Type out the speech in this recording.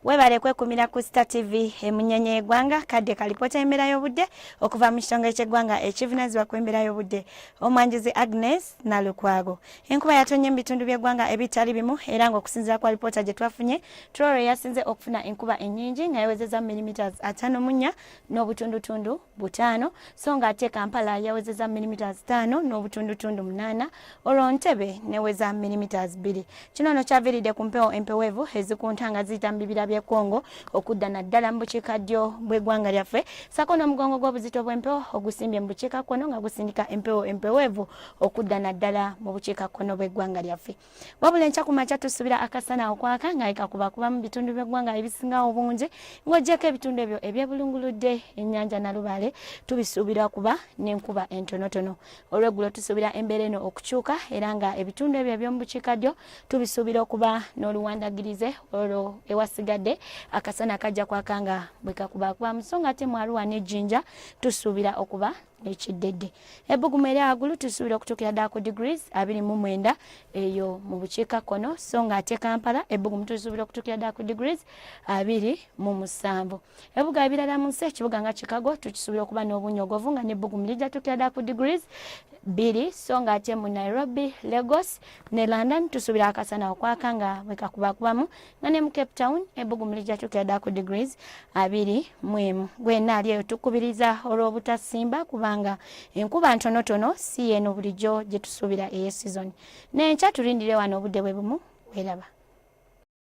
Webale kwekumira ku Star TV emunyenye eggwanga kadde kalipota embeera y'obudde okuva mu kitongole ky'eggwanga ekivunaanyizibwa ku embeera y'obudde omwanjuzi Agnes Nalukwago. Enkuba yatonye mu bitundu by'eggwanga ebitali bimu era ng'okusinziira kwa lipoota gye twafunye Tororo yasinze okufuna enkuba ennyingi nga yawezezza millimeters 5.4 n'obutundutundu 5 so ng'ate Kampala yawezezza millimeters 5 n'obutundutundu 8 olwo Ntebe neweza millimeters 2. Kino no kyaviiridde ku mpewo empeweevu ezikuntanga ziyita mu bibira by'e Congo okudda naddala mu bukiikaddyo bw'eggwanga lyaffe sako n'omugongo gw'obuzito bw'empewo ogusimbye mu bukiikakkono nga gusindika empewo empeweevu okudda naddala mu bukiikakkono bw'eggwanga lyaffe. Wabula enkya ku makya tusuubira akasana okwaka nga kakubakuba mu bitundu by'eggwanga ebisinga obungi ng'oggyeko ebitundu ebyo ebyebulunguludde ennyanja Nalubaale tubisuubira kuba n'enkuba entonotono. Olw'eggulo tusuubira embeera eno okukyuka era nga ebitundu ebyo eby'omu bukiikaddyo tubisuubira okuba n'oluwandagirize olwo ewasigadde akasana kajja kwakanga bwe kakubakuba mu so ng'ate mu Arua n'Ejjinja tusuubira okuba ekiddedde. Ebbugumu eri waggulu tusuubira okutuukira ddala ku degrees 29 eyo mu bukiikakkono so ng'ate Kampala ebbugumu tusuubira okutuukira ddala ku degrees 27. Ebibuga ebirala mu nsi ekibuga nga Chicago tukisuubira okuba n'obunyogovu nga n'ebbugumu lijja tuukira ddala ku degrees 2 so ng'ate mu Nairobi, Lagos ne London tusuubira akasana okwaka nga bwe kakubakubamu nga ne mu Cape Town ebbugumu lijja tuukira ddala ku degrees 21. Gwenna ali eyo tukubiriza olw'obutasimba kubanga enkuba ntonotono si yeeno bulijjo gye tusuubira eyo season. N'enkya tulindire wano obudde bwe bumu weeraba.